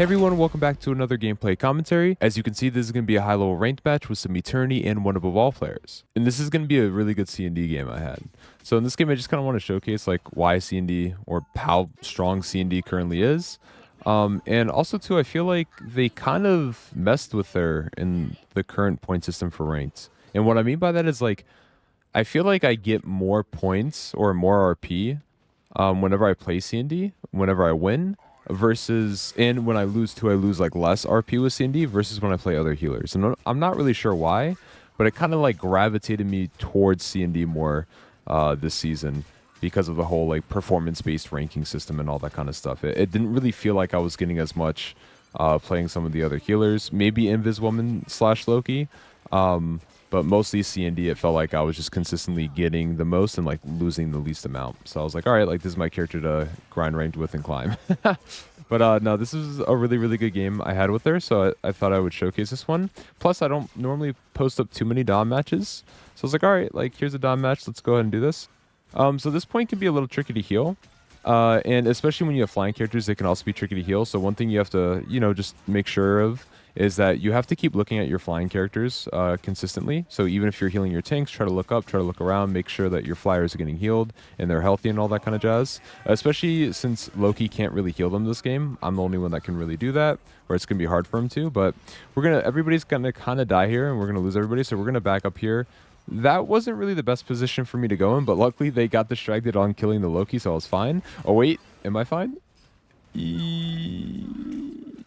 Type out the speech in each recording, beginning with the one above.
Hey everyone, welcome back to another gameplay commentary. As you can see, this is going to be a high-level ranked match with some Eternity and one above all players. And this is going to be a really good C&D game I had. So in this game, I just kind of want to showcase like why C&D or how strong C&D currently is. And also too, I feel like they kind of messed with their in the current point system for ranked. And what I mean by that is like, I feel like I get more points or more RP whenever I play C&D, whenever I win, versus and when I lose too, I lose like less RP with C&D versus when I play other healers. And I'm not really sure why, but it kind of like gravitated me towards C&D more this season because of the whole like performance-based ranking system and all that kind of stuff. It didn't really feel like I was getting as much playing some of the other healers, maybe Invis Woman / Loki. But mostly C&D, it felt like I was just consistently getting the most and like losing the least amount. So I was like, all right, like this is my character to grind ranked with and climb. But no, this is a really, really good game I had with her, so I thought I would showcase this one. Plus, I don't normally post up too many Dom matches. So I was like, all right, like here's a Dom match, let's go ahead and do this. So this point can be a little tricky to heal. And especially when you have flying characters, they can also be tricky to heal. So one thing you have to, just make sure of is that you have to keep looking at your flying characters consistently. So even if you're healing your tanks, try to look up, try to look around, make sure that your flyers are getting healed and they're healthy and all that kind of jazz. Especially since Loki can't really heal them this game. I'm the only one that can really do that, or it's going to be hard for him to. But everybody's going to kind of die here and we're going to lose everybody. So we're going to back up here. That wasn't really the best position for me to go in, but luckily they got distracted on killing the Loki, so I was fine. Oh wait, am I fine?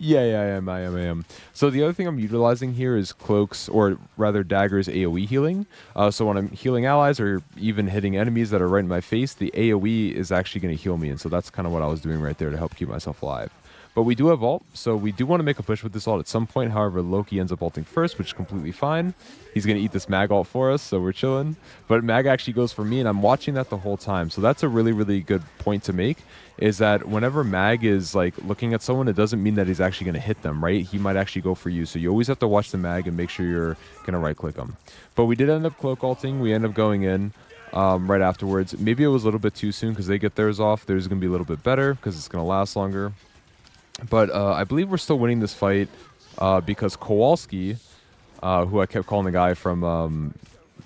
Yeah, I am. So the other thing I'm utilizing here is Cloak's, or rather Dagger's AoE healing. So when I'm healing allies or even hitting enemies that are right in my face, the AoE is actually going to heal me. And so that's kind of what I was doing right there to help keep myself alive. But we do have ult, so we do want to make a push with this ult at some point. However, Loki ends up ulting first, which is completely fine. He's going to eat this mag ult for us, so we're chilling. But mag actually goes for me, and I'm watching that the whole time. So that's a really, really good point to make, is that whenever mag is like looking at someone, it doesn't mean that he's actually going to hit them, right? He might actually go for you. So you always have to watch the mag and make sure you're going to right-click him. But we did end up Cloak ulting. We end up going in right afterwards. Maybe it was a little bit too soon because they get theirs off. Theirs is going to be a little bit better because it's going to last longer. But I believe we're still winning this fight because Kowalski, who I kept calling the guy from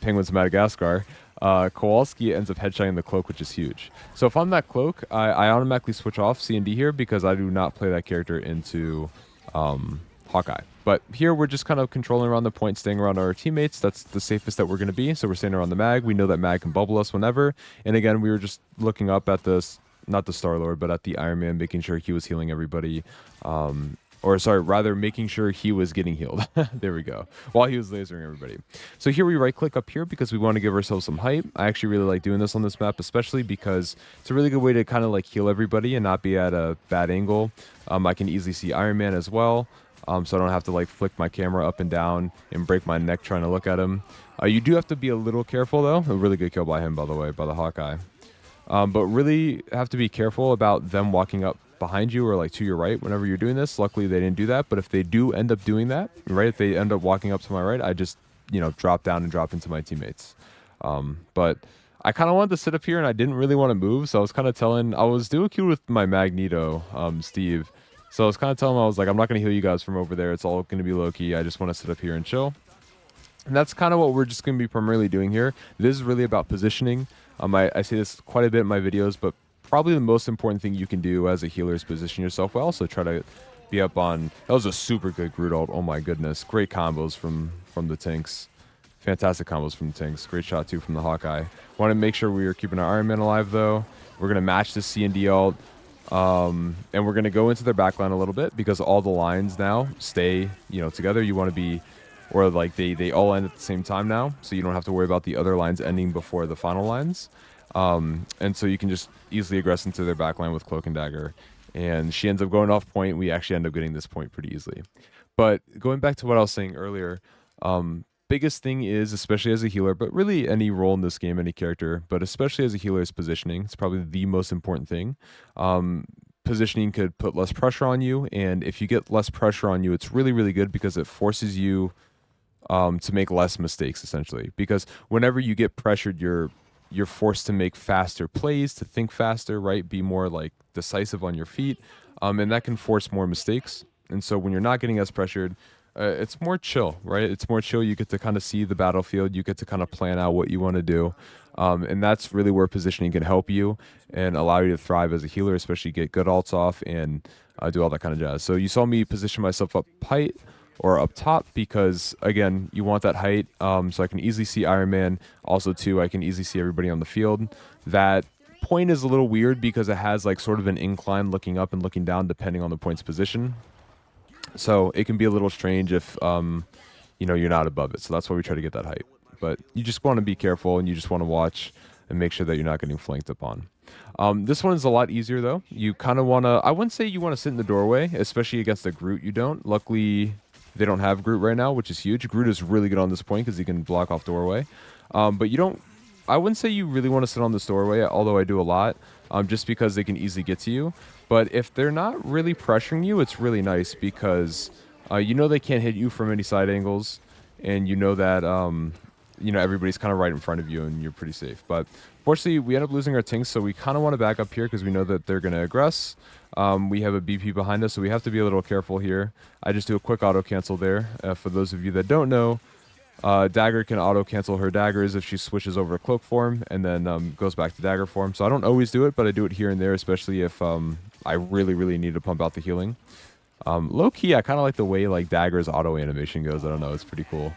Penguins of Madagascar, Kowalski ends up headshotting the Cloak, which is huge. So if I'm that Cloak, I automatically switch off C&D here because I do not play that character into Hawkeye. But here we're just kind of controlling around the point, staying around our teammates. That's the safest that we're going to be. So we're staying around the mag. We know that mag can bubble us whenever. And again, we were just looking up at this, not the Star-Lord, but at the Iron Man, making sure he was healing everybody. Or sorry, rather making sure he was getting healed. There we go. While he was lasering everybody. So here we right click up here because we want to give ourselves some hype. I actually really like doing this on this map, especially because it's a really good way to kind of like heal everybody and not be at a bad angle. I can easily see Iron Man as well. So I don't have to like flick my camera up and down and break my neck trying to look at him. You do have to be a little careful though. A really good kill by him, by the way, by the Hawkeye. But really have to be careful about them walking up behind you or like to your right whenever you're doing this. Luckily they didn't do that, but if they do end up doing that, right, if they end up walking up to my right, I just drop down and drop into my teammates. But I kind of wanted to sit up here and I didn't really want to move, so I was kind of telling, I was doing cute with my Magneto, Steve, so I was kind of telling him, I was like, I'm not going to heal you guys from over there, it's all going to be low-key, I just want to sit up here and chill. And that's kind of what we're just going to be primarily doing here. This is really about positioning. I say this quite a bit in my videos, but probably the most important thing you can do as a healer is position yourself well. So try to be up on... That was a super good Groot ult. Oh my goodness. Great combos from the tanks. Fantastic combos from the tanks. Great shot too from the Hawkeye. Want to make sure we are keeping our Iron Man alive though. We're going to match this C&D ult. And we're going to go into their backline a little bit because all the lines now stay together. You want to be... Or like they all end at the same time now, so you don't have to worry about the other lines ending before the final lines. And so you can just easily aggress into their backline with Cloak and Dagger. And she ends up going off point. We actually end up getting this point pretty easily. But going back to what I was saying earlier, biggest thing is, especially as a healer, but really any role in this game, any character, but especially as a healer, is positioning. It's probably the most important thing. Positioning could put less pressure on you, and if you get less pressure on you, it's really, really good because it forces you to make less mistakes, essentially. Because whenever you get pressured, you're forced to make faster plays, to think faster, right? Be more like decisive on your feet, and that can force more mistakes. And so when you're not getting as pressured, it's more chill, right? It's more chill. You get to kind of see the battlefield. You get to kind of plan out what you want to do. And that's really where positioning can help you and allow you to thrive as a healer, especially get good ults off and do all that kind of jazz. So you saw me position myself up height or up top because, again, you want that height so I can easily see Iron Man. Also, too, I can easily see everybody on the field. That point is a little weird because it has like sort of an incline looking up and looking down depending on the point's position. So it can be a little strange if, you know, you're not above it. So that's why we try to get that height. But you just want to be careful and you just want to watch and make sure that you're not getting flanked upon. This one is a lot easier, though. You kind of want to... I wouldn't say you want to sit in the doorway, especially against a Groot. You don't. Luckily, they don't have Groot right now, which is huge. Groot is really good on this point because he can block off doorway. But you don't... I wouldn't say you really want to sit on this doorway, although I do a lot, just because they can easily get to you. But if they're not really pressuring you, it's really nice because you know they can't hit you from any side angles, and you know that you know everybody's kind of right in front of you, and you're pretty safe. But fortunately, we end up losing our tinks, so we kind of want to back up here because we know that they're going to aggress. We have a BP behind us, so we have to be a little careful here. I just do a quick auto cancel there. For those of you that don't know, Dagger can auto-cancel her daggers if she switches over to Cloak form and then goes back to Dagger form. So I don't always do it, but I do it here and there, especially if I really need to pump out the healing. Low-key, I kind of like the way like Dagger's auto-animation goes. I don't know, it's pretty cool.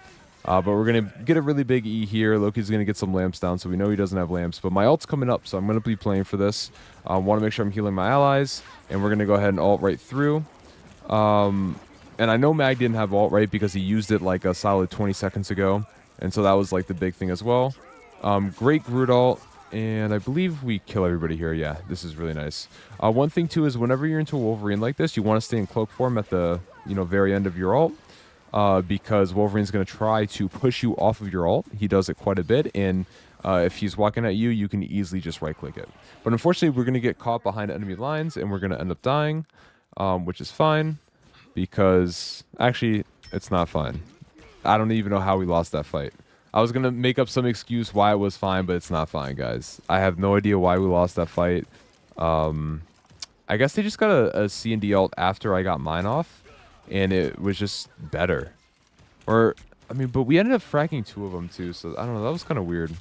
But we're going to get a really big E here. Loki's going to get some lamps down, so we know he doesn't have lamps. But my ult's coming up, so I'm going to be playing for this. Want to make sure I'm healing my allies, and we're going to go ahead and ult right through. And I know Mag didn't have ult right because he used it like a solid 20 seconds ago. And so that was like the big thing as well. Great Groot ult. And I believe we kill everybody here. Yeah, this is really nice. One thing too is whenever you're into a Wolverine like this, you want to stay in Cloak form at the very end of your ult. Because Wolverine's going to try to push you off of your ult. He does it quite a bit. And if he's walking at you, you can easily just right click it. But unfortunately, we're going to get caught behind enemy lines and we're going to end up dying, which is fine. Because, actually, it's not fine. I don't even know how we lost that fight. I was going to make up some excuse why it was fine, but it's not fine, guys. I have no idea why we lost that fight. I guess they just got a C&D ult after I got mine off, and it was just better. Or, I mean, but we ended up fracking 2 of them, too, so I don't know. That was kind of weird.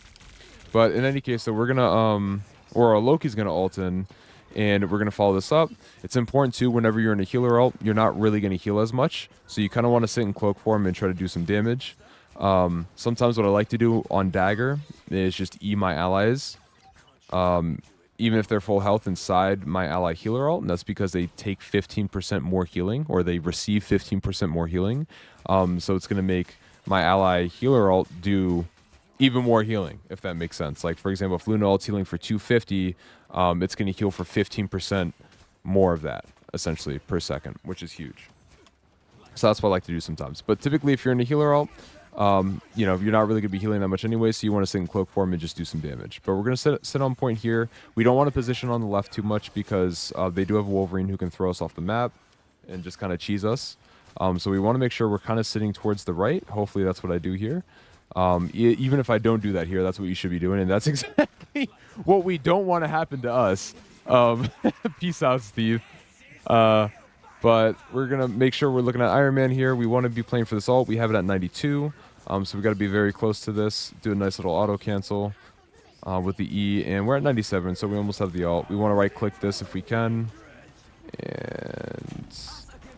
But in any case, so we're going to, or Loki's going to ult in. And we're going to follow this up. It's important, too, whenever you're in a healer ult, you're not really going to heal as much. So you kind of want to sit in Cloak form and try to do some damage. Sometimes what I like to do on Dagger is just E my allies. Even if they're full health inside my ally healer ult. And that's because they take 15% more healing. Or they receive 15% more healing. So it's going to make my ally healer ult do even more healing, if that makes sense. Like, for example, if Luna ult's healing for 250... it's going to heal for 15% more of that, essentially, per second, which is huge. So that's what I like to do sometimes. But typically, if you're in a healer ult, you know, you're not really going to be healing that much anyway, so you want to sit in Cloak form and just do some damage. But we're going to sit on point here. We don't want to position on the left too much because they do have a Wolverine who can throw us off the map and just kind of cheese us. So we want to make sure we're kind of sitting towards the right. Hopefully that's what I do here. Even if I don't do that here, that's what you should be doing, and that's exactly what we don't want to happen to us. Peace out, Steve. But we're going to make sure we're looking at Iron Man here. We want to be playing for this ult. We have it at 92, so we got to be very close to this. Do a nice little auto cancel with the E, and we're at 97, so we almost have the ult. We want to right-click this if we can. And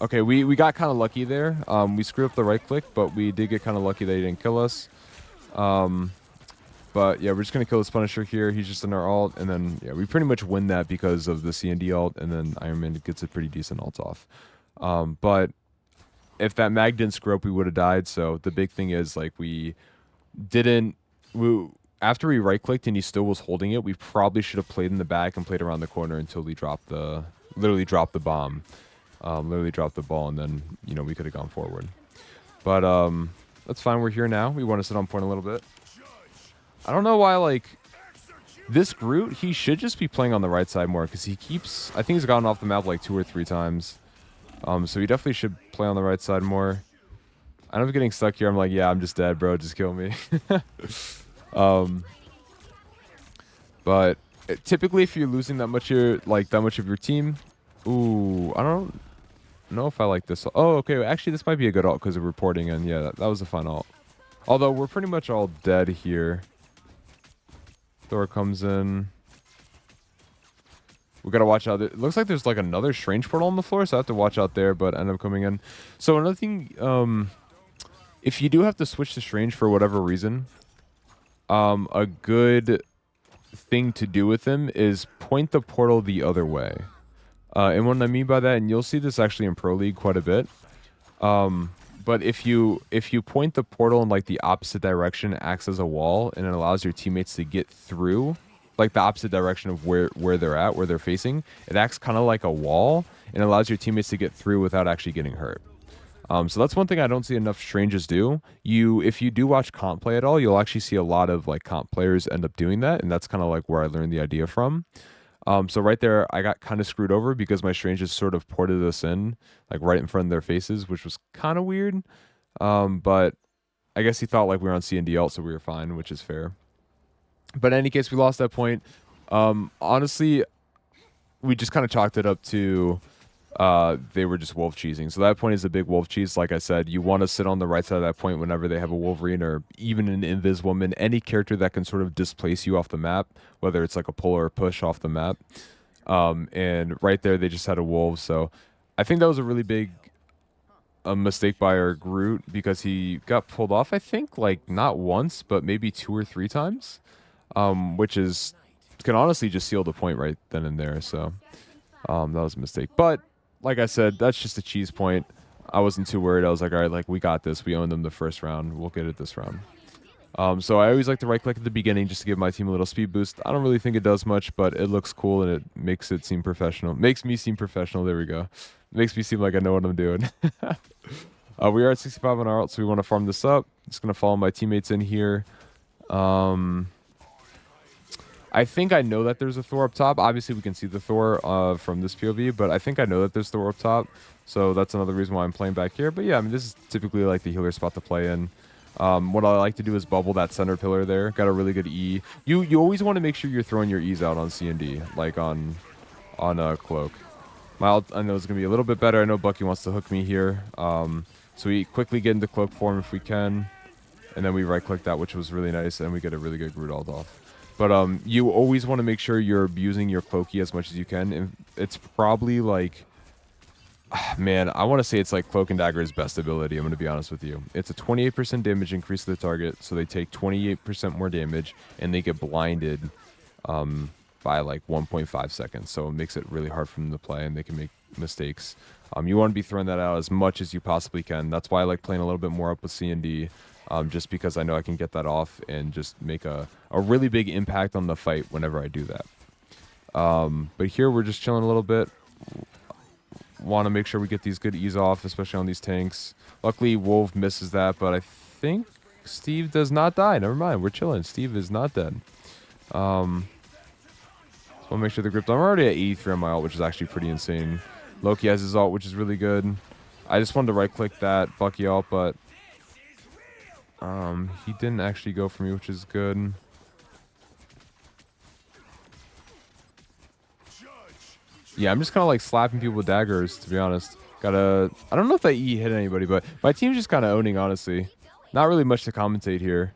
okay, we got kind of lucky there. We screwed up the right-click, but we did get kind of lucky that he didn't kill us. But yeah, we're just going to kill this Punisher here. He's just in our ult. And then, yeah, we pretty much win that because of the C&D ult. And then Iron Man gets a pretty decent ult off. But if that mag didn't screw up, we would have died. So the big thing is, like, after we right-clicked and he still was holding it, we probably should have played in the back and played around the corner until he literally dropped the bomb. Literally dropped the ball. And then, you know, we could have gone forward. But, that's fine. We're here now. We want to sit on point a little bit. I don't know why, like, this Groot, he should just be playing on the right side more because I think he's gotten off the map like 2 or 3 times. So he definitely should play on the right side more. I know I'm getting stuck here. I'm like, yeah, I'm just dead, bro. Just kill me. But typically if you're losing that much of your team, ooh, I don't know if I like this. Oh, okay. Actually, this might be a good ult because of reporting, and yeah, that was a fun ult. Although we're pretty much all dead here. Thor comes in. We gotta watch out. It looks like there's like another strange portal on the floor, so I have to watch out there, but end up coming in. So another thing, if you do have to switch to strange for whatever reason, a good thing to do with them is point the portal the other way. And what I mean by that, and you'll see this actually in Pro League quite a bit. But if you point the portal in like the opposite direction, it acts as a wall, and it allows your teammates to get through, like the opposite direction of where they're at, where they're facing. It acts kind of like a wall, and allows your teammates to get through without actually getting hurt. So that's one thing I don't see enough strangers do. If you do watch comp play at all, you'll actually see a lot of like comp players end up doing that, and that's kind of like where I learned the idea from. So right there, I got kind of screwed over because my strangers sort of ported us in, like right in front of their faces, which was kind of weird. But I guess he thought like we were on C&D ult, so we were fine, which is fair. But in any case, we lost that point. Honestly, we just kind of chalked it up to they were just wolf cheesing. So that point is a big wolf cheese. Like I said, you want to sit on the right side of that point whenever they have a Wolverine or even an Invis woman, any character that can sort of displace you off the map, whether it's like a pull or a push off the map. And right there, they just had a wolf. So I think that was a really big mistake by our Groot because he got pulled off, I think, like not once, but maybe 2 or 3 times, which can honestly just seal the point right then and there. So that was a mistake. But like I said, that's just a cheese point. I wasn't too worried. I was like, all right, like we got this. We owned them the first round. We'll get it this round. So I always like to right click at the beginning just to give my team a little speed boost. I don't really think it does much, but it looks cool and it makes it seem professional. Makes me seem professional. There we go. Makes me seem like I know what I'm doing. We are at 65 on our ult, so we want to farm this up. Just going to follow my teammates in here. I think I know that there's a Thor up top. Obviously, we can see the Thor from this POV, but I think I know that there's Thor up top. So that's another reason why I'm playing back here. But yeah, I mean, this is typically like the healer spot to play in. What I like to do is bubble that center pillar there. Got a really good E. You always want to make sure you're throwing your E's out on C&D, like on Cloak. My ult, I know it's going to be a little bit better. I know Bucky wants to hook me here. So we quickly get into Cloak form if we can. And then we right-click that, which was really nice. And we get a really good Groot ult off. But you always want to make sure you're abusing your Cloaky as much as you can. And it's probably like... Man, I want to say it's like Cloak and Dagger's best ability, I'm going to be honest with you. It's a 28% damage increase to the target, so they take 28% more damage, and they get blinded by like 1.5 seconds. So it makes it really hard for them to play, and they can make mistakes. You want to be throwing that out as much as you possibly can. That's why I like playing a little bit more up with C&D, just because I know I can get that off and just make a really big impact on the fight whenever I do that. But here we're just chilling a little bit. Want to make sure we get these good E's off, especially on these tanks. Luckily, Wolf misses that, but I think Steve does not die. Never mind, we're chilling. Steve is not dead. So I'll make sure the grip. I'm already at 83 on my ult, which is actually pretty insane. Loki has his ult, which is really good. I just wanted to right-click that Bucky ult, but he didn't actually go for me, which is good. Yeah, I'm just kind of like slapping people with daggers, to be honest. I don't know if that E hit anybody, but my team's just kind of owning, honestly. Not really much to commentate here.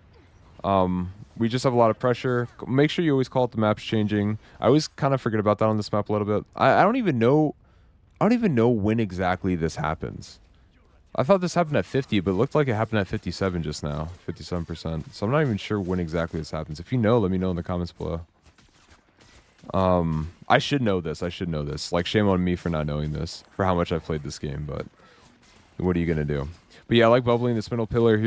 We just have a lot of pressure. Make sure you always call it the map's changing. I always kind of forget about that on this map a little bit. I don't even know when exactly this happens. I thought this happened at 50, but it looked like it happened at 57 just now. 57%. So I'm not even sure when exactly this happens. If you know, let me know in the comments below. I should know this. Like, shame on me for not knowing this, for how much I've played this game, but what are you gonna do? But yeah, I like bubbling this middle pillar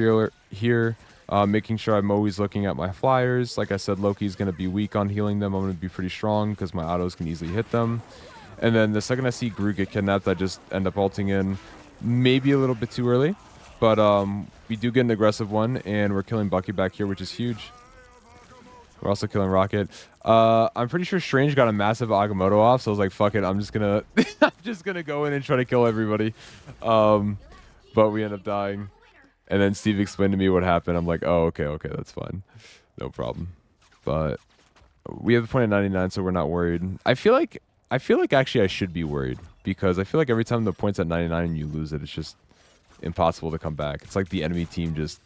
here, making sure I'm always looking at my flyers. Like I said, Loki's gonna be weak on healing them. I'm gonna be pretty strong because my autos can easily hit them. And then the second I see Groot get kidnapped, I just end up ulting in. Maybe a little bit too early, but we do get an aggressive one, and we're killing Bucky back here, which is huge. We're also killing Rocket. I'm pretty sure Strange got a massive Agamotto off, so I was like, fuck it, I'm just gonna I'm just gonna go in and try to kill everybody. But we end up dying. And then Steve explained to me what happened. I'm like, oh, okay, that's fine. No problem. But we have the point at 99, so we're not worried. I feel like I feel like actually I should be worried because I feel like every time the point's at 99 and you lose it, it's just impossible to come back. It's like the enemy team just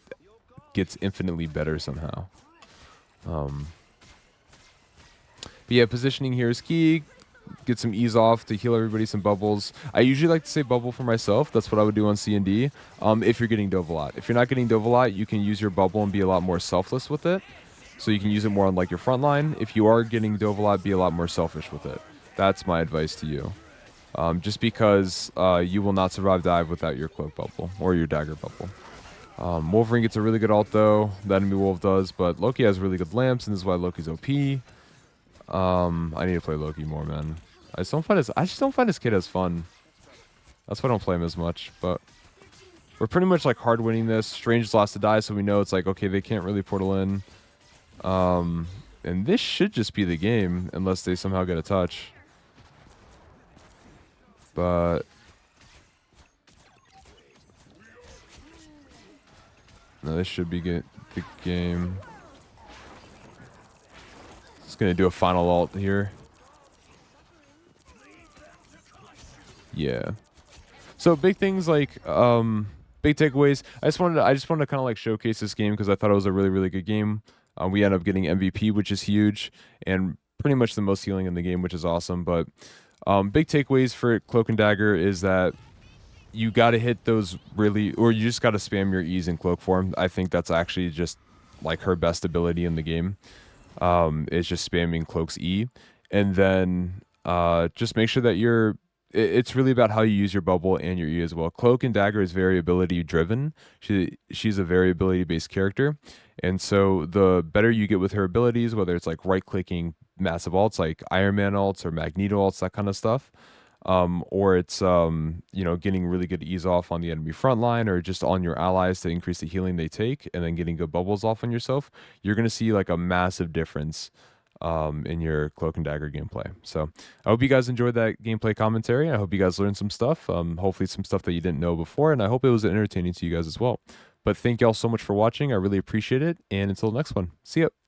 gets infinitely better somehow. But yeah, positioning here is key. Get some ease off to heal everybody some bubbles. I usually like to say bubble for myself. That's what I would do on C&D. If you're getting dove a lot. If you're not getting dove a lot, you can use your bubble and be a lot more selfless with it. So you can use it more on like your front line. If you are getting dove a lot, be a lot more selfish with it. That's my advice to you. Just because you will not survive dive without your cloak bubble or your dagger bubble. Wolverine gets a really good ult though. The enemy wolf does, but Loki has really good lamps, and this is why Loki's OP. I need to play Loki more, man. I just don't find his kid as fun. That's why I don't play him as much. But we're pretty much like hard winning this. Strange's last to die, so we know it's like okay, they can't really portal in. And this should just be the game unless they somehow get a touch. But no, this should be the game. Just gonna do a final ult here. Yeah. So big things like big takeaways. I just wanted to kind of like showcase this game because I thought it was a really really good game. We ended up getting MVP, which is huge, and pretty much the most healing in the game, which is awesome. But big takeaways for Cloak and Dagger is that you got to hit those really, or you just got to spam your E's in Cloak form. I think that's actually just like her best ability in the game. Is just spamming Cloak's E, and then just make sure that it's really about how you use your bubble and your E as well. Cloak and Dagger is variability driven. She's a variability based character, and so the better you get with her abilities, whether it's like right clicking massive ults like Iron Man ults or Magneto ults, that kind of stuff, or it's getting really good ease off on the enemy front line or just on your allies to increase the healing they take, and then getting good bubbles off on yourself, you're gonna see like a massive difference in your Cloak and Dagger gameplay. So I hope you guys enjoyed that gameplay commentary. I hope you guys learned some stuff, hopefully some stuff that you didn't know before, and I hope it was entertaining to you guys as well. But thank y'all so much for watching. I really appreciate it, and until the next one, see ya.